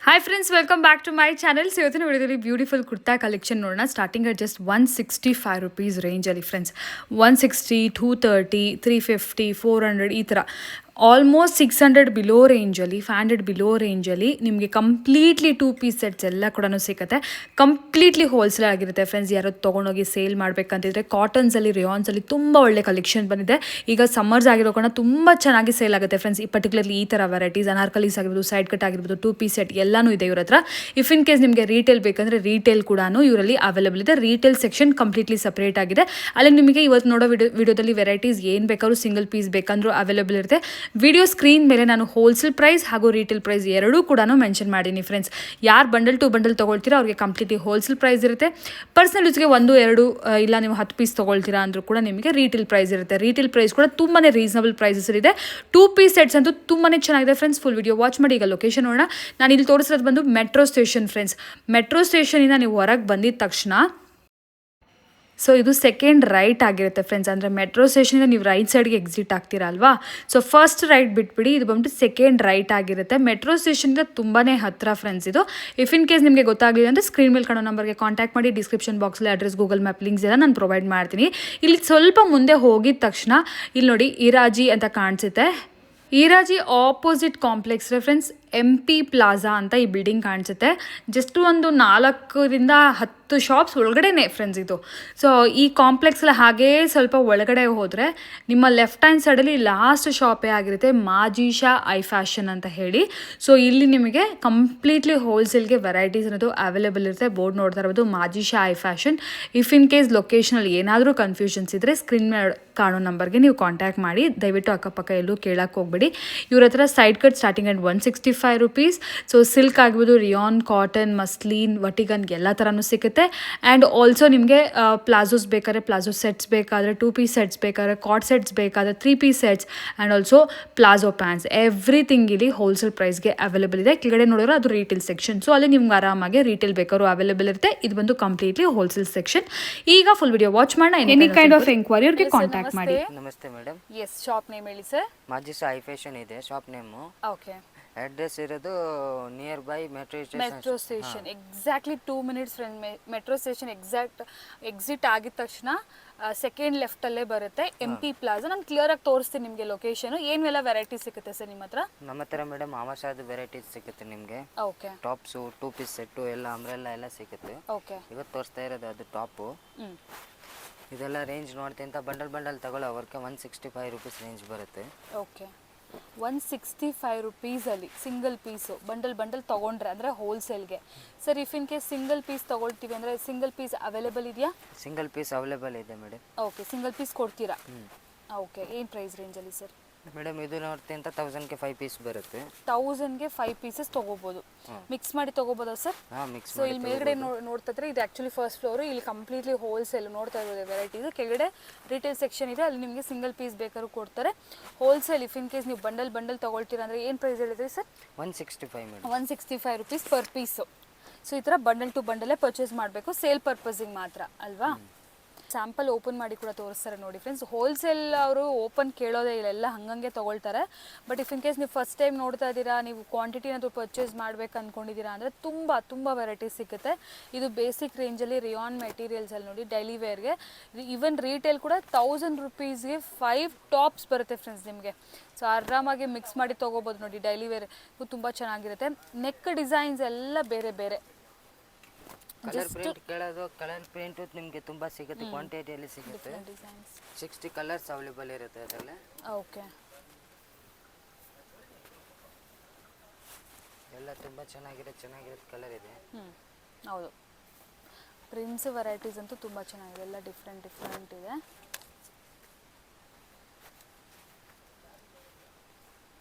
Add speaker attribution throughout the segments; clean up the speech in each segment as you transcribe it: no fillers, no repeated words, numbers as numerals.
Speaker 1: Hi friends, welcome back to my channel. So ಇವತ್ತಿನ ವಿಡಿಯೋದಲ್ಲಿ beautiful kurta collection ನೋಡೋಣ. Starting at just 165 rupees ರೇಂಜಲ್ಲಿ friends. 160, 230, 350, 400 ಈ ಥರ ಆಲ್ಮೋಸ್ಟ್ 600 ಬಿಲೋ ರೇಂಜಲ್ಲಿ, 500 ಬಿಲೋ ರೇಂಜಲ್ಲಿ ನಿಮಗೆ ಕಂಪ್ಲೀಟ್ಲಿ 2 ಪೀಸ್ ಸೆಟ್ಸ್ ಎಲ್ಲ ಕೂಡ ಸಿಗುತ್ತೆ. ಕಂಪ್ಲೀಟ್ಲಿ ಹೋಲ್ಸೇಲ್ ಆಗಿರುತ್ತೆ ಫ್ರೆಂಡ್ಸ್. ಯಾರು ತೊಗೊಂಡೋಗಿ ಸೇಲ್ ಮಾಡಬೇಕಂತಿದ್ರೆ ಕಾಟನ್ಸಲ್ಲಿ, ರಿಯಾನ್ಸಲ್ಲಿ ತುಂಬ ಒಳ್ಳೆ ಕಲೆಕ್ಷನ್ ಬಂದಿದೆ. ಈಗ ಸಮ್ಮರ್ಸ್ ಆಗಿರೋ ಕಾರಣ ತುಂಬ ಚೆನ್ನಾಗಿ ಸೇಲ್ ಆಗುತ್ತೆ ಫ್ರೆಂಡ್ಸ್. ಪರ್ಟಿಕ್ಯುಲರ್ಲಿ ಈ ಥರ ವೆರೈಟೀಸ್, ಅನಾರ್ಕಲೀಸ್ ಆಗಿರ್ಬೋದು, ಸೈಡ್ ಕಟ್ ಆಗಿರ್ಬೋದು, 2 ಪೀಸ್ ಸೆಟ್ ಎಲ್ಲನೂ ಇದೆ ಇವ್ರ ಹತ್ರ. ಇಫ್ ಇನ್ ಕೇಸ್ ನಿಮಗೆ ರೀಟೇಲ್ ಬೇಕಂದರೆ ರೀಟೇಲ್ ಕೂಡ ಇವರಲ್ಲಿ ಅವೈಲೇಬಲ್ ಇದೆ. ರೀಟೇಲ್ ಸೆಕ್ಷನ್ ಕಂಪ್ಲೀಟ್ಲಿ ಸಪ್ರೇಟ್ ಆಗಿದೆ. ಅಲ್ಲಿ ನಿಮಗೆ ಇವತ್ತು ನೋಡೋ ವಿಡಿಯೋದಲ್ಲಿ ವೆರೈಟೀಸ್ ಏನು ಬೇಕಾದ್ರೂ ಸಿಂಗಲ್ ಪೀಸ್ ಬೇಕಂದ್ರೂ ಅವೈಲೇಬಲ್ ಇರುತ್ತೆ. ವಿಡಿಯೋ ಸ್ಕ್ರೀನ್ ಮೇಲೆ ನಾನು ಹೋಲ್ಸೇಲ್ ಪ್ರೈಸ್ ಹಾಗೂ ರೀಟೇಲ್ ಪ್ರೈಸ್ ಎರಡೂ ಕೂಡ ಮೆನ್ಷನ್ ಮಾಡೀನಿ ಫ್ರೆಂಡ್ಸ್. ಯಾರು ಬಂಡಲ್ ಟು ಬಂಡಲ್ ತೊಗೊಳ್ತೀರಾ ಅವ್ರಿಗೆ ಕಂಪ್ಲೀಟ್ಲಿ ಹೋಲ್ಸೇಲ್ ಪ್ರೈಸ್ ಇರುತ್ತೆ. ಪರ್ಸನಲ್ ಯೂಸ್ಗೆ 1, 2 ಇಲ್ಲ ನೀವು 10 ಪೀಸ್ ತೊಗೊಳ್ತೀರಾ ಅಂದರೂ ಕೂಡ ನಿಮಗೆ ರೀಟೇಲ್ ಪ್ರೈಸ್ ಇರುತ್ತೆ. ರೀಟೇಲ್ ಪ್ರೈಸ್ ಕೂಡ ತುಂಬಾ ರೀಸನಬಲ್ ಪ್ರೈಸಸ್ ಇದೆ. 2 ಪೀಸ್ ಸೆಟ್ಸ್ ಅಂತೂ ತುಂಬಾ ಚೆನ್ನಾಗಿದೆ ಫ್ರೆಂಡ್ಸ್. ಫುಲ್ ವಿಡಿಯೋ ವಾಚ್ ಮಾಡಿ. ಈಗ ಲೊಕೇಶನ್ ನೋಡೋಣ. ನಾನು ಇಲ್ಲಿ ತೋರಿಸಿರೋದು ಬಂದು ಮೆಟ್ರೋ ಸ್ಟೇಷನ್ ಫ್ರೆಂಡ್ಸ್. ಮೆಟ್ರೋ ಸ್ಟೇಷನಿಂದ ನೀವು ಹೊರಗೆ ಬಂದಿದ ತಕ್ಷಣ ಸೊ ಇದು ಸೆಕೆಂಡ್ ರೈಟ್ ಆಗಿರುತ್ತೆ ಫ್ರೆಂಡ್ಸ್. ಅಂದರೆ ಮೆಟ್ರೋ ಸ್ಟೇಷನಿಂದ ನೀವು ರೈಟ್ ಸೈಡ್ಗೆ ಎಕ್ಸಿಟ್ ಆಗ್ತೀರಾ ಅಲ್ವಾ. ಸೊ ಫಸ್ಟ್ ರೈಟ್ ಬಿಟ್ಬಿಡಿ, ಇದು ಬಂದ್ಬಿಟ್ಟು ಸೆಕೆಂಡ್ ರೈಟ್ ಆಗಿರುತ್ತೆ. ಮೆಟ್ರೋ ಸ್ಟೇಷನಿಂದ ತುಂಬಾ ಹತ್ತಿರ ಫ್ರೆಂಡ್ಸ್ ಇದು. ಇಫ್ ಇನ್ ಕೇಸ್ ನಿಮಗೆ ಗೊತ್ತಾಗಲಿಲ್ಲ ಅಂದರೆ ಸ್ಕ್ರೀನ್ ಮೇಲೆ ಕಾಣೋ ನಂಬರ್ಗೆ ಕಾಂಟ್ಯಾಕ್ಟ್ ಮಾಡಿ. ಡಿಸ್ಕ್ರಿಪ್ಷನ್ ಬಾಕ್ಸಲ್ಲಿ ಅಡ್ರೆಸ್, ಗೂಗಲ್ ಮ್ಯಾಪ್ ಲಿಂಕ್ಸ್ ಎಲ್ಲ ನಾನು ಪ್ರೊವೈಡ್ ಮಾಡ್ತೀನಿ. ಇಲ್ಲಿ ಸ್ವಲ್ಪ ಮುಂದೆ ಹೋಗಿದ ತಕ್ಷಣ ಇಲ್ಲಿ ನೋಡಿ ಇರಾಜಿ ಅಂತ ಕಾಣಿಸುತ್ತೆ. ಈರಾಜಿ opposite complex friends MP plaza ಅಂತ ಈ ಬಿಲ್ಡಿಂಗ್ ಕಾಣಿಸುತ್ತೆ. ಜಸ್ಟ್ ಒಂದು 4ರಿಂದ 10 ಶಾಪ್ಸ್ ಒಳಗಡೆನೇ ಫ್ರೆಂಡ್ಸ್ ಇದು. ಸೊ ಈ ಕಾಂಪ್ಲೆಕ್ಸಲ್ಲಿ ಹಾಗೇ ಸ್ವಲ್ಪ ಒಳಗಡೆ ಹೋದರೆ ನಿಮ್ಮ ಲೆಫ್ಟ್ ಹ್ಯಾಂಡ್ ಸೈಡಲ್ಲಿ ಲಾಸ್ಟ್ ಶಾಪೇ ಆಗಿರುತ್ತೆ, ಮಾಜಿಶಾ ಐ ಫ್ಯಾಷನ್ ಅಂತ ಹೇಳಿ. ಸೊ ಇಲ್ಲಿ ನಿಮಗೆ ಕಂಪ್ಲೀಟ್ಲಿ ಹೋಲ್ಸೇಲ್ಗೆ ವೆರೈಟೀಸ್ ಅನ್ನೋದು ಅವೈಲೇಬಲ್ ಇರುತ್ತೆ. ಬೋರ್ಡ್ ನೋಡ್ತಾ ಇರ್ಬೋದು, ಮಾಜಿಶಾ I fashion. If in case ಲೊಕೇಶನಲ್ಲಿ ಏನಾದರೂ ಕನ್ಫ್ಯೂಷನ್ಸ್ ಇದ್ದರೆ ಸ್ಕ್ರೀನ್ ಮೇಲೆ ಕಾಣೋ ನಂಬರ್ಗೆ ನೀವು ಕಾಂಟ್ಯಾಕ್ಟ್ ಮಾಡಿ. ದಯವಿಟ್ಟು ಅಕ್ಕಪಕ್ಕ ಎಲ್ಲೂ ಕೇಳಕ್ಕೆ ಹೋಗ್ಬೇಡಿ. ಇವ್ರ ಹತ್ರ side cut starting at 165 rupees. So silk ಆಗ್ಬೋದು, ರಿಯಾನ್, ಕಾಟನ್, ಮಸ್ಲೀನ್, ವಟಿಗನ್ ಎಲ್ಲ ಥರನೂ ಸಿಗುತ್ತೆ. ಆ್ಯಂಡ್ ಆಲ್ಸೋ ನಿಮಗೆ ಪ್ಲಾಜೋಸ್ ಬೇಕಾದ್ರೆ, ಪ್ಲಾಜೋ ಸೆಟ್ಸ್ ಬೇಕಾದರೆ, 2 ಪೀಸ್ ಸೆಟ್ಸ್ ಬೇಕಾದ್ರೆ, ಕಾಟ್ ಸೆಟ್ಸ್ ಬೇಕಾದರೆ, 3 piece sets and also palazzo pants, everything ಇಲ್ಲಿ ಹೋಲ್ಸೇಲ್ ಪ್ರೈಸ್ಗೆ ಅವೈಲೇಬಲ್ ಇದೆ. ಕೆಳಗಡೆ ನೋಡಿದ್ರೆ ಅದು ರೀಟೇಲ್ ಸೆಕ್ಷನ್. ಸೊ ಅಲ್ಲಿ ನಿಮ್ಗೆ ಆರಾಮಾಗಿ ರೀಟೇಲ್ ಬೇಕಾದ್ರೂ ಅವೈಲೇಬಲ್ ಇರುತ್ತೆ. ಇದು ಬಂದು ಕಂಪ್ಲೀಟ್ಲಿ ಹೋಲ್ಸೇಲ್ ಸೆಕ್ಷನ್. ಈಗ ಫುಲ್ ವಿಡಿಯೋ ವಾಚ್ ಮಾಡೋಣ. ಎನಿ ಕೈಂಡ್ ಆಫ್ ಎಂಕ್ವೈರಿ ಅವ್ರಿಗೆ ಕಾಂಟ್ಯಾಕ್ಟ್ ಮಾಡಿ.
Speaker 2: ನಮಸ್ತೆ ಮೇಡಮ್.
Speaker 1: ಎಸ್, ಶಾಪ್ ನೇಮ್ ಹೇಳಿ ಸರ್.
Speaker 2: ಮಾಜಿಶಾ ಐ ಫ್ಯಾಷನ್ ಇದೆ ಶಾಪ್ ನೇಮು.
Speaker 1: ಓಕೆ.
Speaker 2: ಅಡ್ರೆಸ್ ಇರೋದು near by metro
Speaker 1: station. Exactly 2 minutes friend. Metro station exact exit ಆಗಿದ ತಕ್ಷಣ ಸೆಕೆಂಡ್ ಲೆಫ್ಟಲ್ಲೇ ಬರುತ್ತೆ MP ಪ್ಲಾಜಾ. ನಾನು ಕ್ಲಿಯರ್ ಆಗಿ ತೋರಿಸ್ತೀನಿ ನಿಮಗೆ ಲೊಕೇಶನ್. ಏನೆಲ್ಲ ವೆರೈಟಿ ಸಿಗುತ್ತೆ ಸರ್ ನಿಮ್ಮ ಹತ್ರ?
Speaker 2: ನಮ್ಮ ಹತ್ರ ಮೇಡಮ್ ಆವಾಸಾದ ವೆರೈಟೀಸ್ ಸಿಗುತ್ತೆ ನಿಮಗೆ.
Speaker 1: ಓಕೆ.
Speaker 2: ಟಾಪ್ಸು, 2 ಪೀಸ್ ಸೆಟ್ಟು ಎಲ್ಲ ಅಂಬ್ರೆಲ್ಲ ಎಲ್ಲ ಸಿಗುತ್ತೆ.
Speaker 1: ಓಕೆ.
Speaker 2: ಇವತ್ತು ತೋರಿಸ್ತಾ ಇರೋದು ಅದು ಟಾಪು. ಇದೆಲ್ಲ ರೇಂಜ್ ನೋಡ್ತೀನಿ ಅಂತ ಬಂಡಲ್ ತಗೊಳ್ಳೋ ಅವ್ರಿಗೆ 165 ರುಪೀಸ್ ರೇಂಜ್ ಬರುತ್ತೆ.
Speaker 1: ಓಕೆ. 165 ರುಪೀಸಲ್ಲಿ ಸಿಂಗಲ್ ಪೀಸು ಬಂಡಲ್ ತೊಗೊಂಡ್ರೆ ಅಂದರೆ ಹೋಲ್ಸೇಲ್ಗೆ. Sir if in case single piece ತೊಗೊಳ್ತೀವಿ ಅಂದರೆ ಸಿಂಗಲ್ ಪೀಸ್ ಅವೈಲೇಬಲ್ ಇದೆಯಾ?
Speaker 2: ಸಿಂಗಲ್ ಪೀಸ್ ಅವೈಲೇಬಲ್ ಇದೆ ಮೇಡಮ್.
Speaker 1: ಓಕೆ, ಸಿಂಗಲ್ ಪೀಸ್ ಕೊಡ್ತೀರಾ? ಓಕೆ. ಏನು ಪ್ರೈಸ್ ರೇಂಜಲ್ಲಿ ಸರ್?
Speaker 2: ಮೇಡಮ್ ಇದು ನೋಡ್ತೀನಿ ಅಂತ 1000ಗೆ 5 ಪೀಸ್ ಬರುತ್ತೆ.
Speaker 1: 1000ಗೆ 5 ಪೀಸಸ್ ತೊಗೋಬೋದು. ಮಿಕ್ಸ್ ಮಾಡಿ ತೊಗೋಬೋದಾ ಸರ್?
Speaker 2: ಹಾಂ, ಮಿಕ್ಸ್. ಸೊ
Speaker 1: ಇಲ್ಲಿ ಮೇಲ್ಗಡೆ ನೋಡ್ತಿದ್ರೆ ಇದು ಆ್ಯಕ್ಚುಲಿ ಫಸ್ಟ್ ಫ್ಲೋರು. ಇಲ್ಲಿ ಕಂಪ್ಲೀಟ್ಲಿ ಹೋಲ್ಸೇಲ್ ನೋಡ್ತಾ ಇರೋದು ವೆರೈಟೀಸ್. ಕೆಳಗಡೆ ರಿಟೇಲ್ ಸೆಕ್ಷನ್ ಇದೆ, ಅಲ್ಲಿ ನಿಮಗೆ ಸಿಂಗಲ್ ಪೀಸ್ ಬೇಕಾದ್ರೂ ಕೊಡ್ತಾರೆ. ಹೋಲ್ಸೇಲ್ ಇಫ್ ಇನ್ ಕೇಸ್ ನೀವು ಬಂಡಲ್ ತೊಗೊಳ್ತೀರಾ ಅಂದರೆ ಏನು ಪ್ರೈಸ್ ಹೇಳಿದ್ರಿ sir?
Speaker 2: 165 madam.
Speaker 1: 165 rupees per piece. So ಈ ಥರ ಬಂಡಲ್ ಟು ಬಂಡಲೇ ಪರ್ಚೇಸ್ ಮಾಡಬೇಕು, ಸೇಲ್ ಪರ್ಪಸಿಗೆ ಮಾತ್ರ ಅಲ್ವಾ. ಸ್ಯಾಂಪಲ್ ಓಪನ್ ಮಾಡಿ ಕೂಡ ತೋರಿಸ್ತಾರೆ ನೋಡಿ ಫ್ರೆಂಡ್ಸ್. ಹೋಲ್ಸೇಲ್ ಅವರು ಓಪನ್ ಕೇಳೋದೇ ಇಲ್ಲ, ಎಲ್ಲ ಹಂಗಂಗೆ ತೊಗೊಳ್ತಾರೆ. ಬಟ್ ಇಫ್ ಇನ್ ಕೇಸ್ ನೀವು ಫಸ್ಟ್ ಟೈಮ್ ನೋಡ್ತಾ ಇದ್ದೀರಾ, ನೀವು ಕ್ವಾಂಟಿಟಿನಾದರೂ ಪರ್ಚೇಸ್ ಮಾಡಬೇಕು ಅಂದ್ಕೊಂಡಿದ್ದೀರಾ ಅಂದರೆ ತುಂಬ ವೆರೈಟೀಸ್ ಸಿಗುತ್ತೆ. ಇದು ಬೇಸಿಕ್ ರೇಂಜಲ್ಲಿ ರಿಯಾನ್ ಮೆಟೀರಿಯಲ್ಸಲ್ಲಿ ನೋಡಿ ಡೈಲಿ ವೇರ್ಗೆ. ಈವನ್ ರೀಟೇಲ್ ಕೂಡ 1000 ರುಪೀಸ್ಗೆ 5 ಟಾಪ್ಸ್ ಬರುತ್ತೆ ಫ್ರೆಂಡ್ಸ್ ನಿಮಗೆ. ಸೊ ಆರಾಮಾಗಿ ಮಿಕ್ಸ್ ಮಾಡಿ ತೊಗೋಬೋದು ನೋಡಿ. ಡೈಲಿ ವೇರ್ ತುಂಬ ಚೆನ್ನಾಗಿರುತ್ತೆ. ನೆಕ್ ಡಿಸೈನ್ಸ್ ಎಲ್ಲ ಬೇರೆ ಬೇರೆ.
Speaker 2: ಕಲರ್ ಪ್ರಿಂಟ್ ಕೇಳೋದು, ಕಲರ್ ಪ್ರಿಂಟ್ ನಿಮಗೆ ತುಂಬ ಸಿಗುತ್ತೆ, ಕ್ವಾಂಟಿಟಿಯಲ್ಲಿ ಸಿಗುತ್ತೆ. 60 ಕಲರ್ಸ್ ಅವೈಲೇಬಲ್ ಇರುತ್ತೆ ಅದರಲ್ಲಿ.
Speaker 1: ಓಕೆ.
Speaker 2: ಎಲ್ಲ ತುಂಬ ಚೆನ್ನಾಗಿರೋ ಕಲರ್ ಇದೆ.
Speaker 1: ಹೌದು. ಪ್ರಿಂಟ್ಸ್ ವೆರೈಟೀಸ್ ಅಂತೂ ತುಂಬ ಚೆನ್ನಾಗಿದೆ, ಎಲ್ಲ ಡಿಫ್ರೆಂಟ್ ಇದೆ.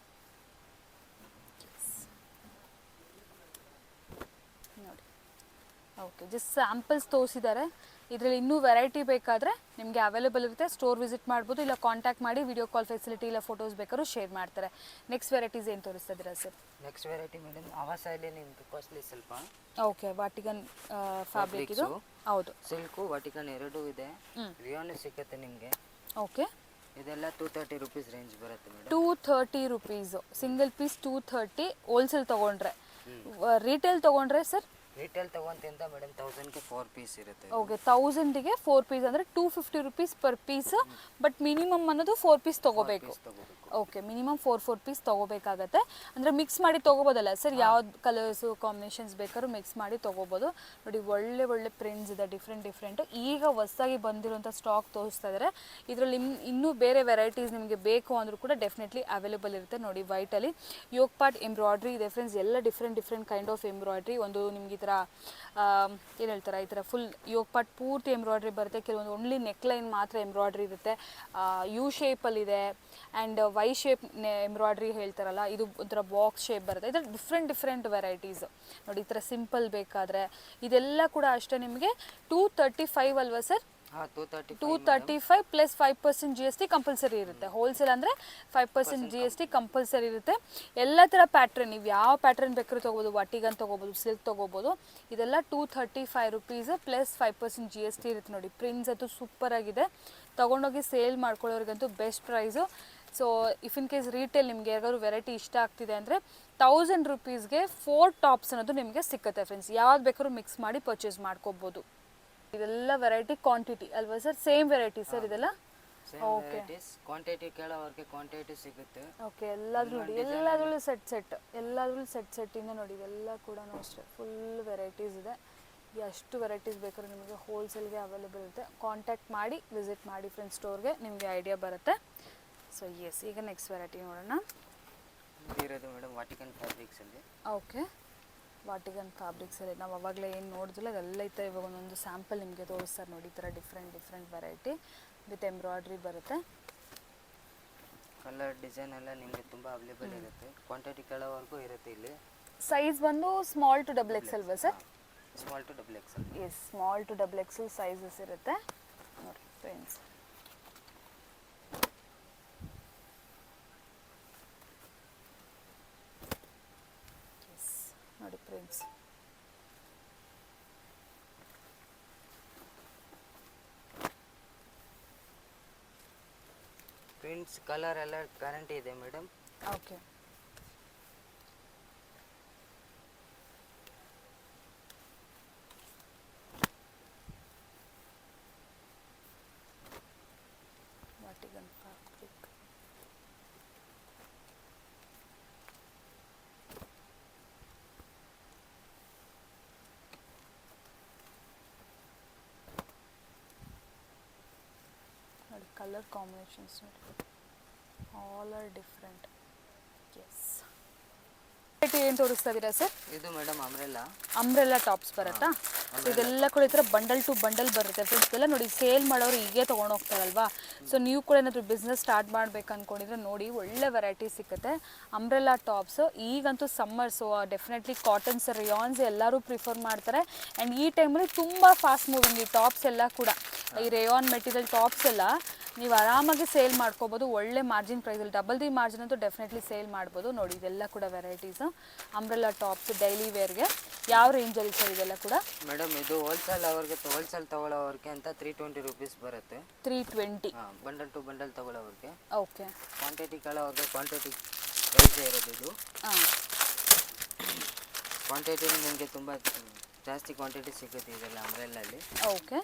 Speaker 1: ನೋಡಿ. ಓಕೆ, ಜಸ್ಟ್ ಸ್ಯಾಂಪಲ್ಸ್ ತೋರಿಸಿದ್ದಾರೆ. ಇದರಲ್ಲಿ ಇನ್ನೂ ವೆರೈಟಿ ಬೇಕಾದರೆ ನಿಮಗೆ ಅವೈಲೇಬಲ್ ಇರುತ್ತೆ. ಸ್ಟೋರ್ ವಿಸಿಟ್ ಮಾಡ್ಬೋದು, ಇಲ್ಲ ಕಾಂಟ್ಯಾಕ್ಟ್ ಮಾಡಿ. ವಿಡಿಯೋ ಕಾಲ್ ಫೆಸಿಲಿಟಿ ಇಲ್ಲ ಫೋಟೋಸ್ ಬೇಕಾದ್ರೂ ಶೇರ್ ಮಾಡ್ತಾರೆ. ನೆಕ್ಸ್ಟ್ ವೆರೈಟೀಸ್ ಏನು ತೋರಿಸ್ತಾ ಇದ್ದೀರಾ ಸರ್?
Speaker 2: ನೆಕ್ಸ್ಟ್ ವೆರೈಟಿ ಮೇಡಮ್ ಆವಾಸಲ್ಲಿ ನಿಮ್ದು ಕಾಸ್ಟ್ಲಿ ಸ್ವಲ್ಪ.
Speaker 1: ಓಕೆ. ವಾಟಿಗನ್ ಫ್ಯಾಬ್ರಿಕ್ ಇದು. ಹೌದು.
Speaker 2: ಸಿಲ್ಕು ವಾಟಿಗನ್ ಎರಡೂ ಇದೆ. ರಿಯಾನ್ ಸಿಗುತ್ತೆ ನಿಮಗೆ.
Speaker 1: ಓಕೆ.
Speaker 2: ಇದೆಲ್ಲ 230 ರುಪೀಸ್ ರೇಂಜ್ ಬರುತ್ತೆ madam.
Speaker 1: 230 rupees single piece. 230 wholesale ತೊಗೊಂಡ್ರೆ ರೀಟೇಲ್ ತೊಗೊಂಡ್ರೆ ಸರ್?
Speaker 2: ರಿಟೇಲ್ ತಗೊಂತಿಂದ ಮೇಡಮ್ 1000ಗೆ 4 ಪೀಸ್ ಇರುತ್ತೆ.
Speaker 1: ಓಕೆ, 1000ಗೆ 4 ಪೀಸ್ ಅಂದರೆ 250 rupees per piece. But minimum ಅನ್ನೋದು 4 ಪೀಸ್ ತೊಗೋಬೇಕು. ಓಕೆ, ಮಿನಿಮಮ್ 4 ಪೀಸ್ ತೊಗೋಬೇಕಾಗತ್ತೆ. ಅಂದರೆ ಮಿಕ್ಸ್ ಮಾಡಿ ತೊಗೋಬೋದಲ್ಲ ಸರ್? ಯಾವ್ದು ಕಲರ್ಸು ಕಾಂಬಿನೇಷನ್ಸ್ ಬೇಕಾದ್ರೂ ಮಿಕ್ಸ್ ಮಾಡಿ ತೊಗೋಬೋದು. ನೋಡಿ, ಒಳ್ಳೆ ಒಳ್ಳೆ ಪ್ರಿಂಟ್ಸ್ ಇದೆ, ಡಿಫ್ರೆಂಟು. ಈಗ ಹೊಸದಾಗಿ ಬಂದಿರೋಂಥ ಸ್ಟಾಕ್ ತೋರಿಸ್ತಾ ಇದ್ದಾರೆ. ಇದರಲ್ಲಿ ಇನ್ನೂ ಬೇರೆ ವೆರೈಟೀಸ್ ನಿಮಗೆ ಬೇಕು ಅಂದರೂ ಕೂಡ ಡೆಫಿನೆಟ್ಲಿ ಅವೈಲೇಬಲ್ ಇರುತ್ತೆ. ನೋಡಿ, ವೈಟಲ್ಲಿ ಯೋಗ್ ಪಾರ್ಟ್ ಎಂಬ್ರಾಯ್ಡ್ರಿ ಇದೆ ಫ್ರೆಂಡ್ಸ್. ಎಲ್ಲ ಡಿಫ್ರೆಂಟ್ ಕೈಂಡ್ ಆಫ್ ಎಂಬ್ರಾಯ್ಡ್ರಿ. ಒಂದು ನಿಮ್ಗೆ ಈ ಥರ ಏನು ಹೇಳ್ತಾರೆ, ಈ ಥರ ಫುಲ್ ಯೋಗ್ ಪಾರ್ಟ್ ಪೂರ್ತಿ ಎಂಬ್ರಾಯ್ಡ್ರಿ ಬರುತ್ತೆ. ಕೆಲವೊಂದು ಓನ್ಲಿ ನೆಕ್ಲೈನ್ ಮಾತ್ರ ಎಂಬ್ರಾಯ್ಡ್ರಿ ಇರುತ್ತೆ. ಯು ಶೇಪಲ್ಲಿದೆ ಆ್ಯಂಡ್ ವೈ ಶೇಪ್ ಎಂಬ್ರಾಯ್ಡ್ರಿ ಹೇಳ್ತಾರಲ್ಲ, ಇದು ಒಂಥರ ಬಾಕ್ಸ್ ಶೇಪ್ ಬರುತ್ತೆ. ಇದರ ಡಿಫ್ರೆಂಟ್ ವೆರೈಟೀಸ್ ನೋಡಿ. ಈ ಥರ ಸಿಂಪಲ್ ಬೇಕಾದರೆ ಇದೆಲ್ಲ ಕೂಡ ಅಷ್ಟೇ ನಿಮಗೆ 235 ಅಲ್ವಾ ಸರ್? 235 ಪ್ಲಸ್ 5% GST ಕಂಪಲ್ಸರಿ ಇರುತ್ತೆ. ಹೋಲ್ಸೇಲ್ ಅಂದರೆ 5% GST ಕಂಪಲ್ಸರಿ ಇರುತ್ತೆ. ಎಲ್ಲ ಥರ ಪ್ಯಾಟ್ರನ್, ನೀವು ಯಾವ ಪ್ಯಾಟ್ರನ್ ಬೇಕಾದ್ರೂ ತೊಗೋಬೋದು. ವಾಟಿಗನ್ ತೊಗೋಬೋದು, ಸಿಲ್ಕ್ ತೊಗೋಬೋದು. ಇದೆಲ್ಲ 235 ರುಪೀಸ್ ಪ್ಲಸ್ 5% GST ಇರುತ್ತೆ. ನೋಡಿ, ಪ್ರಿಂಟ್ಸ್ ಅಂತೂ ಸೂಪರ್ ಆಗಿದೆ. ತೊಗೊಂಡೋಗಿ ಸೇಲ್ ಮಾಡ್ಕೊಳ್ಳೋರಿಗಂತೂ best price. So if in case retail ನಿಮಗೆ ಯಾರಿಗಾದ್ರು ವೆರೈಟಿ ಇಷ್ಟ ಆಗ್ತಿದೆ ಅಂದರೆ 1000 ರುಪೀಸ್ಗೆ 4 ಟಾಪ್ಸ್ ಅನ್ನೋದು ನಿಮಗೆ ಸಿಕ್ಕುತ್ತೆ ಫ್ರೆಂಡ್ಸ್. ಯಾವ್ದು ಬೇಕಾದ್ರೂ ಮಿಕ್ಸ್ ಮಾಡಿ ಪರ್ಚೇಸ್ ಮಾಡ್ಕೋಬೋದು. ಇದೆಲ್ಲ ವೆರೈಟಿ ಕ್ವಾಂಟಿಟಿ ಅಲ್ವಾ ಸರ್? ಸೇಮ್ ವೆರೈಟಿ ಸರ್ ಇದೆಲ್ಲ? ಓಕೆ,
Speaker 2: ಕ್ವಾಂಟಿಟಿ ಕೇಳೋವರೆಗೆ ಕ್ವಾಂಟಿಟಿ ಸಿಗುತ್ತೆ.
Speaker 1: ಓಕೆ, ಎಲ್ಲಾದ್ರೂ ನೋಡಿ, ಎಲ್ಲಾದ್ರಲ್ಲೂ ಎಲ್ಲಾದ್ರಲ್ಲೂ ಸೆಟ್ ಇಂದ ನೋಡಿ. ಇದೆಲ್ಲ ಕೂಡ ಅಷ್ಟೇ ಫುಲ್ ವೆರೈಟೀಸ್ ಇದೆ. ಎಷ್ಟು ವೆರೈಟೀಸ್ ಬೇಕಾದ್ರೂ ನಿಮಗೆ ಹೋಲ್ಸೇಲ್ಗೆ ಅವೈಲೇಬಲ್ ಇರುತ್ತೆ. ಕಾಂಟ್ಯಾಕ್ಟ್ ಮಾಡಿ ವಿಸಿಟ್ ಮಾಡಿ ಫ್ರೆಂಡ್ಸ್ ಸ್ಟೋರ್ಗೆ, ನಿಮಗೆ ಐಡಿಯಾ ಬರುತ್ತೆ. ಸೊ ಎಸ್, ಈಗ ನೆಕ್ಸ್ಟ್ ವೆರೈಟಿ ನೋಡೋಣ.
Speaker 2: ಇರೋದು ಮೇಡಮ್ ವಾಟಿಕನ್ ಫ್ಯಾಬ್ರಿಕ್ಸಲ್ಲಿ.
Speaker 1: ಓಕೆ, ವಾಟಿಗನ್ ಫ್ಯಾಬ್ರಿಕ್ಸಲ್ಲಿ ನಾವು ಅವಾಗಲೇ ಏನು ನೋಡಿದ್ರಲ್ಲ ಅದೆಲ್ಲ ಇತ್ತು. ಇವಾಗ ಒಂದೊಂದು ಸ್ಯಾಂಪಲ್ ನಿಮಗೆ ತೋರಿಸ್ತಾರೆ ನೋಡಿ. ಈ ಥರ ಡಿಫ್ರೆಂಟ್ ವೆರೈಟಿ ವಿತ್ ಎಂಬ್ರಾಯ್ಡ್ರಿ ಬರುತ್ತೆ.
Speaker 2: ಕಲರ್ ಡಿಸೈನ್ ಎಲ್ಲ ನಿಮಗೆ ತುಂಬ ಅವೈಲೇಬಲ್ ಇರುತ್ತೆ. ಕ್ವಾಂಟಿಟಿ ಕೇಳೋವರೆಗೂ ಇರುತ್ತೆ. ಇಲ್ಲಿ
Speaker 1: ಸೈಜ್ ಬಂದು ಸ್ಮಾಲ್ ಟು ಡಬಲ್ ಎಕ್ಸ್ ಅಲ್ವಾ ಸರ್?
Speaker 2: Small to double X.
Speaker 1: Yes, small to double X sizes ಇರುತ್ತೆ ನೋಡಿ ಫ್ರೆಂಡ್ಸ್. ನೋಡಿ ಪ್ರಿಂಟ್ಸ್,
Speaker 2: ಪ್ರಿಂಟ್ಸ್ ಕಲರ್ ಎಲ್ಲ ಗ್ಯಾರಂಟಿ ಇದೆ ಮೇಡಮ್.
Speaker 1: ಓಕೆ, ವಾಟಿಗನ್ ಫ್ಯಾಬ್ರಿಕ್. ನೋಡಿ, ಕಲರ್ ಕಾಂಬಿನೇಷನ್ಸ್ ನೋಡಿ, ಆಲ್ ಆರ್ ಡಿಫ್ರೆಂಟ್. ಎಸ್, ಏನು ತೋರಿಸ್ತಾ ಇದ್ದೀರಾ ಸರ್?
Speaker 2: ಇದು ಮೇಡಮ್
Speaker 1: ಅಂಬ್ರೆಲ್ಲಾ ಟಾಪ್ಸ್ ಬರುತ್ತಾ? ಇದೆಲ್ಲ ಕೂಡ ಈ ಥರ ಬಂಡಲ್ ಟು ಬಂಡಲ್ ಬರುತ್ತೆ ಫ್ರೆಂಡ್ಸ್. ಇದೆಲ್ಲ ನೋಡಿ, ಸೇಲ್ ಮಾಡೋರು ಹೀಗೆ ತೊಗೊಂಡು ಹೋಗ್ತಾರಲ್ವಾ. ಸೊ ನೀವು ಕೂಡ ಏನಾದರೂ ಬಿಸ್ನೆಸ್ ಸ್ಟಾರ್ಟ್ ಮಾಡ್ಬೇಕು ಅಂದ್ಕೊಂಡಿದ್ರೆ ನೋಡಿ, ಒಳ್ಳೆ ವೆರೈಟಿ ಸಿಗುತ್ತೆ. ಅಂಬ್ರೆಲ್ಲಾ ಟಾಪ್ಸು ಈಗಂತೂ ಸಮ್ಮರ್, ಸೊ ಡೆಫಿನೆಟ್ಲಿ ಕಾಟನ್ಸ್, ರೇಯಾನ್ಸ್ ಎಲ್ಲರೂ ಪ್ರಿಫರ್ ಮಾಡ್ತಾರೆ. ಆ್ಯಂಡ್ ಈ ಟೈಮಲ್ಲಿ ತುಂಬ ಫಾಸ್ಟ್ ಮೂವಿಂಗ್ ಈ ಟಾಪ್ಸ್ ಎಲ್ಲ ಕೂಡ. ಈ ರೇಯಾನ್ ಮೆಟೀರಿಯಲ್ ಟಾಪ್ಸ್ ಎಲ್ಲ ನೀವು ಆರಾಮಾಗಿ ಸೇಲ್ ಮಾಡ್ಕೋಬೋದು. ಒಳ್ಳೆ ಮಾರ್ಜಿನ್ ಪ್ರೈಸಲ್ಲಿ, ಡಬಲ್ ದಿ ಮಾರ್ಜಿನ್ ಅಂತೂ ಡೆಫಿನೆಟ್ಲಿ ಸೇಲ್ ಮಾಡ್ಬೋದು. ನೋಡಿ, ಇದೆಲ್ಲ ಕೂಡ ವೆರೈಟೀಸು ಅಂಬ್ರೆಲ್ಲಾ ಟಾಪ್ಸ್ ಡೈಲಿ ವೇರ್ಗೆ. ಯಾವ ರೇಂಜಲ್ಲಿ ಸರ್ ಇದೆಲ್ಲ ಕೂಡ?
Speaker 2: ಮೇಡಮ್ ಇದು ಹೋಲ್ಸೇಲ್ ತಗೊಳ್ಳೋವ್ರಿಗೆ ಅಂತ 320 ರುಪೀಸ್ ಬರುತ್ತೆ.
Speaker 1: 320
Speaker 2: ಬಂಡಲ್ ಟು ಬಂಡಲ್ ತಗೊಳ್ಳೋವ್ರಿಗೆ.
Speaker 1: ಓಕೆ,
Speaker 2: ಕ್ವಾಂಟಿಟಿ ಕೇಳೋವ್ರಿಗೆ ಕ್ವಾಂಟಿಟಿ ಪ್ರೈಸೇ ಇರೋದು ಇದು. ಕ್ವಾಂಟಿಟಿ ನಿಮಗೆ ತುಂಬ ಜಾಸ್ತಿ ಕ್ವಾಂಟಿಟಿ ಸಿಗುತ್ತೆ ಇದೆಲ್ಲ ಅಂಬ್ರೆಲ್ಲಲ್ಲಿ.
Speaker 1: ಓಕೆ,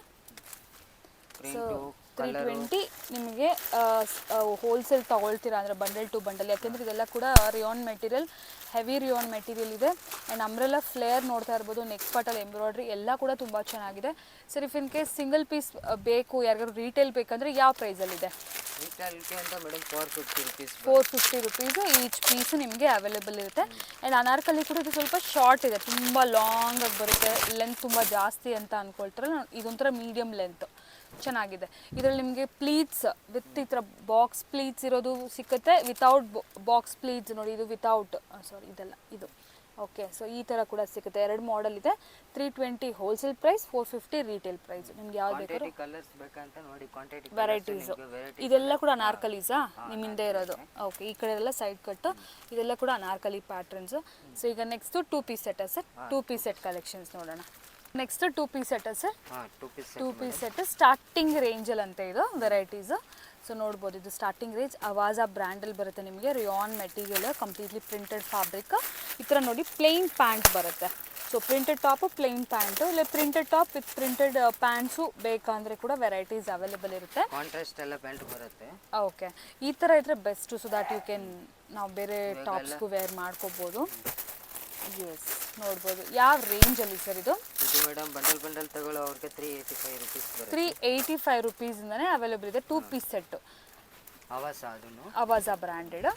Speaker 1: ಸೊ
Speaker 2: ಪ್ರಿಂಟು
Speaker 1: 320 ನಿಮಗೆ ಹೋಲ್ಸೇಲ್ ತೊಗೊಳ್ತೀರಾ ಅಂದರೆ ಬಂಡಲ್ ಟು ಬಂಡಲ್. ಯಾಕೆಂದರೆ ಇದೆಲ್ಲ ಕೂಡ rayon material, heavy rayon material ಇದೆ. ಆ್ಯಂಡ್ ಅಂಬ್ರೆಲ್ಲಾ ಫ್ಲೇರ್ ನೋಡ್ತಾ ಇರ್ಬೋದು, ನೆಕ್ ಪಾರ್ಟಲ್ಲಿ ಎಂಬ್ರಾಯ್ಡ್ರಿ ಎಲ್ಲ ಕೂಡ ತುಂಬ ಚೆನ್ನಾಗಿದೆ. Sir if in case single piece ಬೇಕು, ಯಾರಿಗಾದ್ರು ರೀಟೇಲ್ ಬೇಕಂದರೆ ಯಾವ ಪ್ರೈಸಲ್ಲಿದೆ?
Speaker 2: ರೀಟೇಲ್ಗೆ ಅಂತ madam 450 rupees.
Speaker 1: 450 rupees each piece ನಿಮಗೆ ಅವೈಲೇಬಲ್ ಇರುತ್ತೆ. ಆ್ಯಂಡ್ ಅನಾರ್ಕಲಿ ಕೂಡ ಇದು ಸ್ವಲ್ಪ ಶಾರ್ಟ್ ಇದೆ, ತುಂಬ ಲಾಂಗಾಗಿ ಬರುತ್ತೆ. ಲೆಂತ್ ತುಂಬ ಜಾಸ್ತಿ ಅಂತ ಅಂದ್ಕೊಳ್ತಾರಲ್ಲ, ಇದೊಂಥರ ಮೀಡಿಯಮ್ ಲೆಂತ್, ಚೆನ್ನಾಗಿದೆ. ಇದರಲ್ಲಿ ನಿಮಗೆ ಪ್ಲೀಟ್ಸ್ ವಿತ್ ಈ ಥರ ಬಾಕ್ಸ್ ಪ್ಲೀಟ್ಸ್ ಇರೋದು ಸಿಕ್ಕುತ್ತೆ, ವಿತೌಟ್ ಬಾಕ್ಸ್ ಪ್ಲೀಟ್ಸ್ ನೋಡಿ. ಇದು ವಿತೌಟ್, ಸಾರಿ ಇದೆಲ್ಲ ಇದು. ಓಕೆ, ಸೊ ಈ ಥರ ಕೂಡ ಸಿಗುತ್ತೆ. 2 ಮಾಡೆಲ್ ಇದೆ. 320 ಹೋಲ್ಸೇಲ್ ಪ್ರೈಸ್, 450 ರೀಟೇಲ್ ಪ್ರೈಸ್. ನಿಮ್ಗೆ ಯಾವ್ದು ಬೇಕಾದ್ರೂ
Speaker 2: ಕಲರ್ಸ್ ಬೇಕಂತ ನೋಡಿ. ಕ್ವಾಂಟಿಟಿ
Speaker 1: ವೆರೈಟೀಸು ಇದೆಲ್ಲ ಕೂಡ ಅನಾರ್ಕಲೀಸಾ ನಿಮ್ಮ ಹಿಂದೆ ಇರೋದು? ಓಕೆ, ಈ ಕಡೆ ಎಲ್ಲ ಸೈಡ್ ಕಟ್ಟು, ಇದೆಲ್ಲ ಕೂಡ ಅನಾರ್ಕಲಿ ಪ್ಯಾಟ್ರನ್ಸು. ಸೊ ಈಗ next 2 piece set sir. 2 piece set collections ನೋಡೋಣ. ನೆಕ್ಸ್ಟ್ 2 piece set sir. 2 piece set starting ರೇಂಜಲ್ಲಿ ಅಂತ ಇದು ವೆರೈಟೀಸು. ಸೊ ನೋಡ್ಬೋದು ಇದು ಸ್ಟಾರ್ಟಿಂಗ್ ರೇಂಜ್ ಅವಾಜಾ ಬ್ರ್ಯಾಂಡಲ್ಲಿ ಬರುತ್ತೆ ನಿಮಗೆ rayon material completely printed fabric. ಈ ಥರ ನೋಡಿ ಪ್ಲೇನ್ ಪ್ಯಾಂಟ್ ಬರುತ್ತೆ. So printed top plain pant ಇಲ್ಲ printed top with printed pants ಬೇಕಂದರೆ ಕೂಡ ವೆರೈಟೀಸ್ ಅವೈಲೇಬಲ್ ಇರುತ್ತೆ.
Speaker 2: ಕಾಂಟ್ರಾಸ್ಟ್ ಎಲ್ಲ ಪ್ಯಾಂಟ್ ಬರುತ್ತೆ.
Speaker 1: ಓಕೆ, ಈ ಥರ ಇದ್ದರೆ best. So that you can ನಾವು ಬೇರೆ ಟಾಪ್ಸ್ಗೂ ವೇರ್ ಮಾಡ್ಕೋಬೋದು. ಎಸ್ ನೋಡ್ಬೋದು. ಯಾವ ರೇಂಜಲ್ಲಿ ಸರ್ ಇದು?
Speaker 2: ಇದು ಮೇಡಮ್ ಬಂಡಲ್ ತಗೊಳ್ಳೋ ಅವ್ರಿಗೆ 385 ರುಪೀಸ್ ಬರುತ್ತೆ.
Speaker 1: 385 ರುಪೀಸಿಂದನೇ ಅವೈಲೇಬಲ್ ಇದೆ. 2 ಪೀಸ್ ಸೆಟ್ಟು
Speaker 2: ಅವಾಜಾ, ಅದನ್ನು
Speaker 1: ಅವಾಜಾ ಬ್ರ್ಯಾಂಡೆಡ್.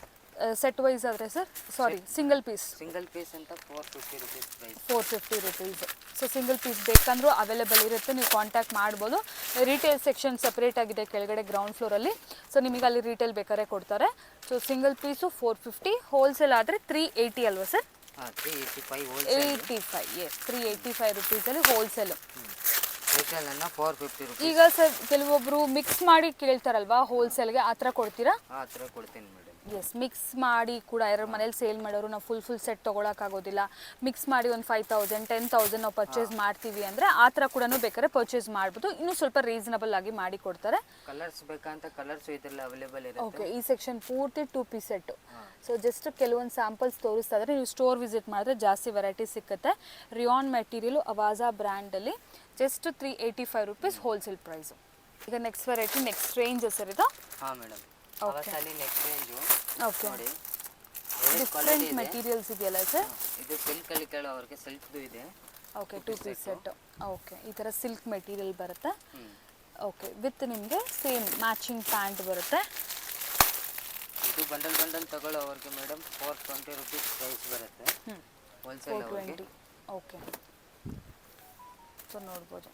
Speaker 1: ಸೆಟ್ ವೈಸ್ ಆದರೆ ಸರ್ ಸಿಂಗಲ್ ಪೀಸ್
Speaker 2: ಅಂತ 450 rupees price.
Speaker 1: 450 rupees. So single piece ಬೇಕಂದ್ರೂ ಅವೈಲೇಬಲ್ ಇರುತ್ತೆ, ನೀವು ಕಾಂಟ್ಯಾಕ್ಟ್ ಮಾಡ್ಬೋದು. ರಿಟೇಲ್ ಸೆಕ್ಷನ್ ಸಪ್ರೇಟ್ ಆಗಿದೆ ಕೆಳಗಡೆ ಗ್ರೌಂಡ್ ಫ್ಲೋರಲ್ಲಿ. ಸೊ ನಿಮಗೆ ಅಲ್ಲಿ ರಿಟೇಲ್ ಬೇಕಾದ್ರೆ ಕೊಡ್ತಾರೆ. ಸೊ ಸಿಂಗಲ್ ಪೀಸು 450, ಹೋಲ್ಸೇಲ್ ಆದರೆ 380 ಅಲ್ವಾ ಸರ್? 385 ಎಸ್, 385 ರುಪೀಸಲ್ಲಿ ಹೋಲ್ಸೇಲು.
Speaker 2: ರಿಟೇಲನ್ನು 450 ರುಪೀಸ್.
Speaker 1: ಈಗ ಸರ್ ಕೆಲವೊಬ್ಬರು ಮಿಕ್ಸ್ ಮಾಡಿ ಕೇಳ್ತಾರಲ್ವಾ ಹೋಲ್ಸೇಲ್ಗೆ, ಆ ಥರ ಕೊಡ್ತೀರಾ?
Speaker 2: ಆ ಥರ ಕೊಡ್ತೀನಿ ಮೇಡಮ್.
Speaker 1: ಎಸ್, ಮಿಕ್ಸ್ ಮಾಡಿ ಕೂಡ ಯಾರು ಮನೇಲಿ ಸೇಲ್ ಮಾಡೋರು ನಾವು ಫುಲ್ ಸೆಟ್ ತೊಗೊಳಕ್ಕಾಗೋದಿಲ್ಲ, ಮಿಕ್ಸ್ ಮಾಡಿ ಒಂದು 5000 10,000 ನಾವು ಪರ್ಚೇಸ್ ಮಾಡ್ತೀವಿ ಅಂದರೆ ಆ ಥರ ಕೂಡ ಬೇಕಾದ್ರೆ ಪರ್ಚೇಸ್ ಮಾಡ್ಬೋದು. ಇನ್ನೂ ಸ್ವಲ್ಪ ರೀಸನಬಲ್ ಆಗಿ ಮಾಡಿ ಕೊಡ್ತಾರೆ.
Speaker 2: ಕಲರ್ಸ್ ಬೇಕಂತ ಕಲರ್ಸು ಇದರಲ್ಲಿ ಅವೈಲೇಬಲ್ ಇರುತ್ತೆ.
Speaker 1: ಓಕೆ, ಈ ಸೆಕ್ಷನ್ ಪೂರ್ತಿ 2 ಪೀಸ್ ಸೆಟ್ಟು. ಸೊ ಜಸ್ಟ್ ಕೆಲವೊಂದು ಸ್ಯಾಂಪಲ್ಸ್ ತೋರಿಸ್ತಾ ಇದ್ರೆ ನೀವು ಸ್ಟೋರ್ ವಿಸಿಟ್ ಮಾಡಿದ್ರೆ ಜಾಸ್ತಿ ವೆರೈಟೀಸ್ ಸಿಗುತ್ತೆ. ರಿಯಾನ್ ಮೆಟೀರಿಯಲು ಅವಾಜಾ ಬ್ರ್ಯಾಂಡಲ್ಲಿ ಜಸ್ಟ್ 385 ರುಪೀಸ್ ಹೋಲ್ಸೇಲ್ ಪ್ರೈಸು. ಈಗ next variety, next range sir ಇದು?
Speaker 2: ಹಾಂ ಮೇಡಮ್, ಅವತ್ತಲ್ಲಿ ನೆಕ್ಸ್ಟ್ ರೇಂಜು.
Speaker 1: ಓಕೆ,
Speaker 2: ನೋಡಿ
Speaker 1: ಡಿಫ್ರೆಂಟ್ ಮೆಟೀರಿಯಲ್ಸ್ ಇದೆಯಲ್ಲ ಸರ್?
Speaker 2: ಇದು ಸಿಲ್ಕಲ್ಲಿ ಕೇಳೋರಿಗೆ ಸಿಲ್ಕ್ದು ಇದೆ.
Speaker 1: Okay, 2 piece set. ಓಕೆ, ಈ ಥರ ಸಿಲ್ಕ್ ಮೆಟೀರಿಯಲ್ ಬರುತ್ತೆ. ಓಕೆ, ವಿತ್ ನಿಮಗೆ ಸೇಮ್ ಮ್ಯಾಚಿಂಗ್ ಪ್ಯಾಂಟ್ ಬರುತ್ತೆ.
Speaker 2: ಇದು ಬಂಡಲ್ ತಗೊಳ್ಳೋರಿಗೆ ಮೇಡಮ್ 420 ರುಪೀಸ್ ಪ್ರೈಸ್ ಬರುತ್ತೆ ಹೋಲ್ಸೇಲ್ ಅವ್ರಿಗೆ.
Speaker 1: ಓಕೆ, ಸೊ ನೋಡ್ಬೋದು.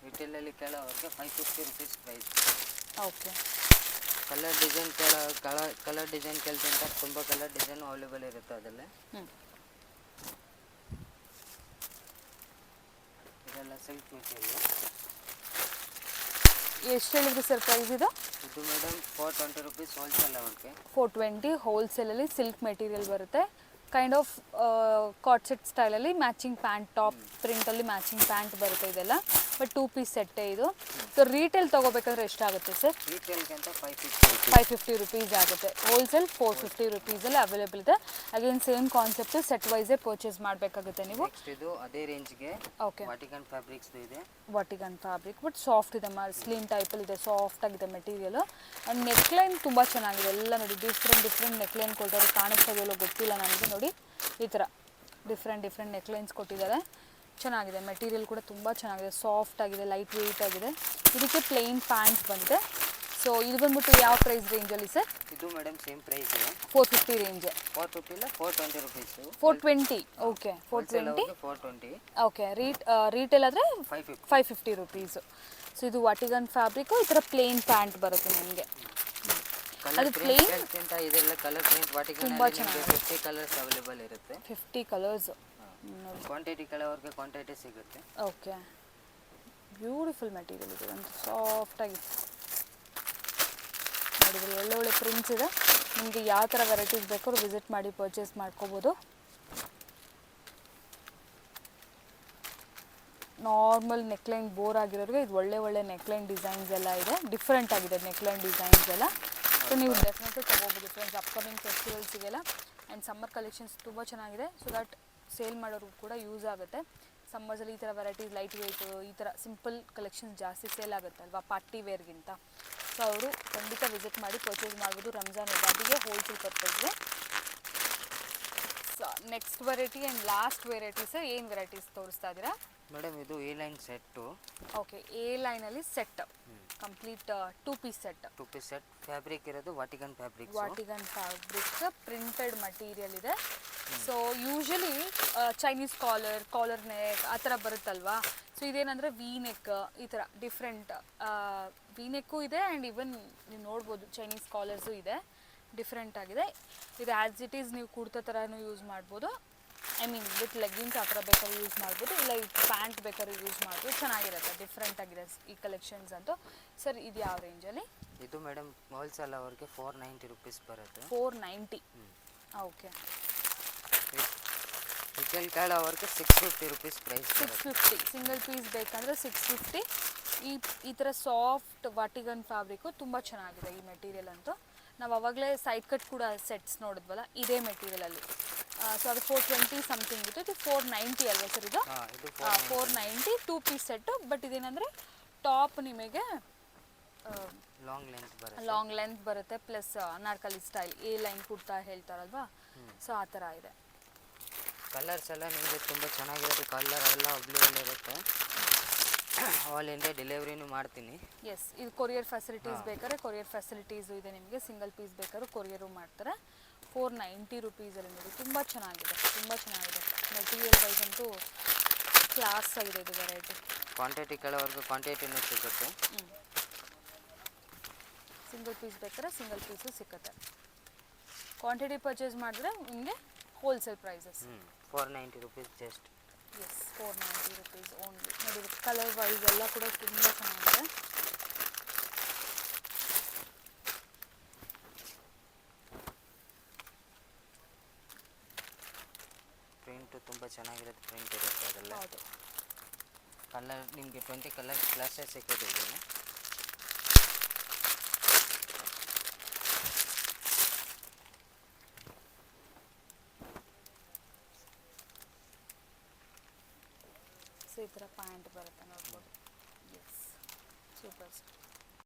Speaker 2: ರಿಟೇಲಲ್ಲಿ ಕೇಳೋರಿಗೆ 550 rupees price.
Speaker 1: Okay,
Speaker 2: colour design ಕೇಳ್ತೀನಿ ಅಂತ ತುಂಬ ಕಲರ್ ಡಿಸೈನ್ ಅವೈಲೇಬಲ್ ಇರುತ್ತೆ ಅದರಲ್ಲೇ. ಇದೆಲ್ಲ ಸಿಲ್ಕ್ ಮೆಟೀರಿಯಲ್.
Speaker 1: ಎಷ್ಟು ಹೇಳಿದ್ರಿ ಸರ್ ಪ್ರೈಸ್ ಇದು?
Speaker 2: ಇದು ಮೇಡಮ್ 420 ರುಪೀಸ್ ಹೋಲ್ಸೇಲ್ ಅವ್ರಿಗೆ.
Speaker 1: 420 ಹೋಲ್ಸೇಲಲ್ಲಿ ಸಿಲ್ಕ್ ಮೆಟೀರಿಯಲ್ ಬರುತ್ತೆ. ಕೈಂಡ್ ಆಫ್ ಕಾಟ್ ಸೆಟ್ ಸ್ಟೈಲಲ್ಲಿ ಮ್ಯಾಚಿಂಗ್ ಪ್ಯಾಂಟ್, ಟಾಪ್ ಪ್ರಿಂಟಲ್ಲಿ ಮ್ಯಾಚಿಂಗ್ ಪ್ಯಾಂಟ್ ಬರುತ್ತೆ ಇದೆಲ್ಲ. ಬಟ್ 2 ಪೀಸ್ ಸೆಟ್ಟೇ ಇದು. ಸೊ ರೀಟೇಲ್ ತೊಗೋಬೇಕಾದ್ರೆ ಎಷ್ಟಾಗುತ್ತೆ ಸರ್?
Speaker 2: ರೀಟೇಲ್ಗೆ ಅಂತ
Speaker 1: 550 ರುಪೀಸ್ ಆಗುತ್ತೆ. ಹೋಲ್ಸೇಲ್ 450 ರುಪೀಸಲ್ಲಿ ಅವೈಲೇಬಲ್ ಇದೆ. ಅಗೇನ್ ಸೇಮ್ ಕಾನ್ಸೆಪ್ಟ್, ಸೆಟ್ ವೈಸೇ ಪರ್ಚೇಸ್ ಮಾಡಬೇಕಾಗುತ್ತೆ ನೀವು.
Speaker 2: ನೆಕ್ಸ್ಟ್ ಇದು ಅದೇ ರೇಂಜ್ಗೆ
Speaker 1: ಓಕೆ,
Speaker 2: ವಾಟಿಕನ್ ಫ್ಯಾಬ್ರಿಕ್ಸ್ ಇದೆ.
Speaker 1: ವಾಟಿಕನ್ ಫ್ಯಾಬ್ರಿಕ್ ಬಟ್ ಸಾಫ್ಟ್ ಇದೆ, ಸ್ಲಿಮ್ ಟೈಪಲ್ಲಿ ಇದೆ, ಸಾಫ್ಟ್ ಆಗಿದೆ ಮೆಟೀರಿಯಲ್. ಆ್ಯಂಡ್ ನೆಕ್ಲೈನ್ ತುಂಬ ಚೆನ್ನಾಗಿದೆ. ಎಲ್ಲ ನೋಡಿ ಡಿಫ್ರೆಂಟ್ ನೆಕ್ಲೈನ್ ಕೊಟ್ಟವ್ರು, ಕಾಣಿಸ್ತಾಯಿದೆಯಲ್ಲೋ ಗೊತ್ತಿಲ್ಲ ನನಗೆ. ನೋಡಿ ಈ ಥರ ಡಿಫ್ರೆಂಟ್ ನೆಕ್ಲೈನ್ಸ್ ಕೊಟ್ಟಿದ್ದಾರೆ. ಚೆನ್ನಾಗಿದೆ ಮೆಟೀರಿಯಲ್ ಕೂಡ ತುಂಬ ಚೆನ್ನಾಗಿದೆ, ಸಾಫ್ಟ್ ಆಗಿದೆ, ಲೈಟ್ ವೆಯ್ಟ್ ಆಗಿದೆ. ಇದಕ್ಕೆ ಪ್ಲೇನ್ ಪ್ಯಾಂಟ್ ಬಂದಿದೆ. ಸೊ ಇದು ಬಂದ್ಬಿಟ್ಟು ಯಾವ ಪ್ರೈಸ್ ರೇಂಜಲ್ಲಿ ಸರ್?
Speaker 2: ಇದು ಮೇಡಮ್ ಸೇಮ್ ಪ್ರೈಸ್
Speaker 1: 450 ರೇಂಜ್.
Speaker 2: 450 ಇಲ್ಲ 420 ರುಪೀಸ್.
Speaker 1: 420. ಓಕೆ,
Speaker 2: 420.
Speaker 1: ಓಕೆ, ರೀಟೇಲ್ ಆದರೆ 550 ರುಪೀಸು. ಸೊ ಇದು ವಾಟಿಗನ್ ಫ್ಯಾಬ್ರಿಕ್ಕು. ಈ ಥರ ಪ್ಲೇನ್ ಪ್ಯಾಂಟ್ ಬರುತ್ತೆ ನಿಮಗೆ. ಅದು ಪ್ಲೇನ್
Speaker 2: ಅಂತ ಇದೆಲ್ಲ ಕಲರ್ ಪ್ರಿಂಟ್ ವಾಟಿಕನ್
Speaker 1: ತುಂಬ ಚೆನ್ನಾಗಿದೆ.
Speaker 2: 50 ಕಲರ್ಸ್ ಅವೈಲೇಬಲ್ ಇರುತ್ತೆ.
Speaker 1: 50 ಕಲರ್ಸ್.
Speaker 2: ಕ್ವಾಂಟಿಟಿ ಕೇಳೋರಿಗೆ ಕ್ವಾಂಟಿಟಿ ಸಿಗುತ್ತೆ.
Speaker 1: ಓಕೆ, ಬ್ಯೂಟಿಫುಲ್ ಮೆಟೀರಿಯಲ್ ಇದೆ, ಒಂದು ಸಾಫ್ಟ್ ಆಗಿ ನೋಡಿದ್ರೆ ಒಳ್ಳೆ ಪ್ರಿಂಟ್ಸ್ ಇದೆ. ನಿಮಗೆ ಯಾವ ಥರ ವೆರೈಟೀಸ್ ಬೇಕಾದ್ರೂ ವಿಸಿಟ್ ಮಾಡಿ ಪರ್ಚೇಸ್ ಮಾಡ್ಕೋಬೋದು. ನಾರ್ಮಲ್ ನೆಕ್ಲೈನ್ ಬೋರ್ ಆಗಿರೋರಿಗೆ ಇದು ಒಳ್ಳೆ ನೆಕ್ಲೈನ್ ಡಿಸೈನ್ಸ್ ಎಲ್ಲ ಇದೆ. ಡಿಫ್ರೆಂಟ್ ಆಗಿದೆ ನೆಕ್ಲೈನ್ ಡಿಸೈನ್ಸ್ ಎಲ್ಲ. ಸೊ ನೀವು ಡೆಫಿನೆಟ್ಲಿ ತೊಗೋಬೋದು ಫ್ರೆಂಡ್ಸ್, ಅಪ್ಕಮಿಂಗ್ ಫೆಸ್ಟಿವಲ್ಸಿಗೆಲ್ಲ. ಆ್ಯಂಡ್ ಸಮ್ಮರ್ ಕಲೆಕ್ಷನ್ಸ್ ತುಂಬ ಚೆನ್ನಾಗಿದೆ. ಸೊ ದಟ್ ಸೇಲ್ ಮಾಡೋರಿಗೂ ಕೂಡ ಯೂಸ್ ಆಗುತ್ತೆ. ಸಮ್ಮರ್ಸಲ್ಲಿ ಈ ಥರ ವೆರೈಟೀಸ್, ಲೈಟ್ ವೆಯ್ಟು, ಈ ಥರ ಸಿಂಪಲ್ ಕಲೆಕ್ಷನ್ಸ್ ಜಾಸ್ತಿ ಸೇಲ್ ಆಗುತ್ತೆ ಅಲ್ವಾ ಪಾರ್ಟಿ ವೇರ್ಗಿಂತ. ಸೊ ಅವರು ಖಂಡಿತ ವಿಸಿಟ್ ಮಾಡಿ ಪರ್ಚೇಸ್ ಮಾಡ್ಬೋದು ರಂಜಾನ್ ಯುಗಾದಿಗೆ ಹೋಲ್ಸೇಲ್ ಪರ್ಪಸ್ಗೆ. So next variety and last variety sir, ಏನು ವೆರೈಟೀಸ್ ತೋರಿಸ್ತಾ ಇದ್ದೀರಾ
Speaker 2: ಮೇಡಮ್? ಇದು A line set.
Speaker 1: Okay, A ಲೈನಲ್ಲಿ set complete 2 piece set.
Speaker 2: 2 piece set fabric ಇರೋದು Vatican fabric.
Speaker 1: Vatican fabric printed material ಇದೆ. So usually Chinese collar neck ಆ ಥರ ಬರುತ್ತಲ್ವಾ. ಸೊ ಇದೇನಂದರೆ ವಿ ನೆಕ್, ಈ ಥರ ಡಿಫ್ರೆಂಟ್ ವಿ ನೆಕ್ಕು ಇದೆ. ಆ್ಯಂಡ್ ಇವನ್ ನೀವು ನೋಡ್ಬೋದು ಚೈನೀಸ್ ಕಾಲರ್ಸು ಇದೆ. ಡಿಫ್ರೆಂಟ್ ಆಗಿದೆ. ಇದು ಆ್ಯಸ್ ಇಟ್ ಈಸ್ ನೀವು ಕುರ್ತಾ ಥರನೂ ಯೂಸ್ ಮಾಡ್ಬೋದು. ಐ ಮೀನ್ ವಿತ್ ಲೆಗ್ಗಿನ್ಸ್ ಆ ಥರ ಬೇಕಾದ್ರೂ ಯೂಸ್ ಮಾಡ್ಬೋದು, ಇಲ್ಲ ಈ ಪ್ಯಾಂಟ್ ಬೇಕಾದ್ರೂ ಯೂಸ್ ಮಾಡ್ಬೋದು. ಚೆನ್ನಾಗಿರುತ್ತೆ, ಡಿಫ್ರೆಂಟ್ ಆಗಿದೆ ಈ ಕಲೆಕ್ಷನ್ಸ್ ಅಂತೂ. ಸರ್ ಇದು ಯಾವ ರೇಂಜಲ್ಲಿ?
Speaker 2: ಇದು ಮೇಡಮ್ ಹೋಲ್ಸೇಲ್ ಅವ್ರಿಗೆ 490 ರುಪೀಸ್ ಬರುತ್ತೆ.
Speaker 1: 490. ಓಕೆ,
Speaker 2: ರಿಟೇಲ್ ಕಾರ್ಡ್ ಅವ್ರಿಗೆ 650 ರುಪೀಸ್ ಪ್ರೈಸ್.
Speaker 1: 650 ಸಿಂಗಲ್ ಪೀಸ್ ಬೇಕಂದರೆ 650. ಈ ಥರ ಸಾಫ್ಟ್ ವಾಟಿಗನ್ ಫ್ಯಾಬ್ರಿಕ್ಕು ತುಂಬ ಚೆನ್ನಾಗಿದೆ ಈ ಮೆಟೀರಿಯಲ್ ಅಂತೂ. ನಾವು ಅವಾಗಲೇ ಸೈಡ್ ಕಟ್ ಕೂಡ ಸೆಟ್ಸ್ ನೋಡಿದ್ವಲ್ಲ ಇದೇ ಮೆಟೀರಿಯಲಲ್ಲಿ. ಸೊ ಅದು 420 ಸಮಥಿಂಗ್ ಇತ್ತು, ಇದು 490 ಅಲ್ವಾ ಸರ್ ಇದು? 490 2 ಪೀಸ್ ಸೆಟ್ಟು. ಬಟ್ ಇದೇನಂದರೆ ಟಾಪ್ ನಿಮಗೆ ಲಾಂಗ್ ಲೆಂತ್ ಬರುತ್ತೆ, plus Anarkali style A line kurta ಹೇಳ್ತಾರಲ್ವಾ, ಸೊ ಆ ಥರ ಇದೆ.
Speaker 2: ಕಲರ್ಸ್ ಎಲ್ಲ ನಿಮಗೆ ತುಂಬ ಚೆನ್ನಾಗಿರುತ್ತೆ. ಕಲರ್ ಎಲ್ಲ ಅವೈಲೇಬಲ್ ಇರುತ್ತೆ. ಆಲ್ ಇಂಡಿಯಾ ಡೆಲಿವರಿನೂ ಮಾಡ್ತೀನಿ.
Speaker 1: ಎಸ್, ಇದು ಕೊರಿಯರ್ ಫೆಸಿಲಿಟೀಸ್ ಬೇಕಾದ್ರೆ ಕೊರಿಯರ್ ಫೆಸಿಲಿಟೀಸು ಇದೆ ನಿಮಗೆ. ಸಿಂಗಲ್ ಪೀಸ್ ಬೇಕಾದ್ರೂ ಕೊರಿಯರು ಮಾಡ್ತಾರೆ. 490 ರುಪೀಸಲ್ಲಿ ನೋಡಿ, ತುಂಬ ಚೆನ್ನಾಗಿದೆ, ತುಂಬ ಚೆನ್ನಾಗಿದೆ. ಮೆಟೀರಿಯಲ್ ವೈಸ್ ಅಂತೂ ಕ್ಲಾಸ್ ಆಗಿದೆ ಇದು ವೆರೈಟಿ.
Speaker 2: ಕ್ವಾಂಟಿಟಿ ಕೆಲವರೆಗೂ ಕ್ವಾಂಟಿಟಿನೂ ಸಿಗುತ್ತೆ.
Speaker 1: ಸಿಂಗಲ್ ಪೀಸ್ ಬೇಕಾದ್ರೆ ಸಿಂಗಲ್ ಪೀಸು ಸಿಕ್ಕತ್ತೆ. ಕ್ವಾಂಟಿಟಿ ಪರ್ಚೇಸ್ ಮಾಡಿದ್ರೆ ನಿಮಗೆ wholesale prices.
Speaker 2: 490 rupees just.
Speaker 1: Yes, 490 rupees only. ನೋಡಿ ಕಲರ್ ವೈಸ್ ಎಲ್ಲ ಕೂಡ ತುಂಬ ಚೆನ್ನಾಗಿದೆ.
Speaker 2: ಪ್ರಿಂಟು ತುಂಬ ಚೆನ್ನಾಗಿರುತ್ತೆ, ಪ್ರಿಂಟ್ ಇರುತ್ತೆ ಅದೆಲ್ಲ.
Speaker 1: ಹೌದು.
Speaker 2: ಕಲರ್ ನಿಮಗೆ 20 ಕಲರ್ ಕ್ಲಾಸೇ ಸಿಕ್ಕಿದೆ ಇದನ್ನು.
Speaker 1: ಸೊ ಈ ಥರ ಪ್ಯಾಂಟ್ ಬರುತ್ತೆ ನೋಡ್ಬೋದು. Yes, super.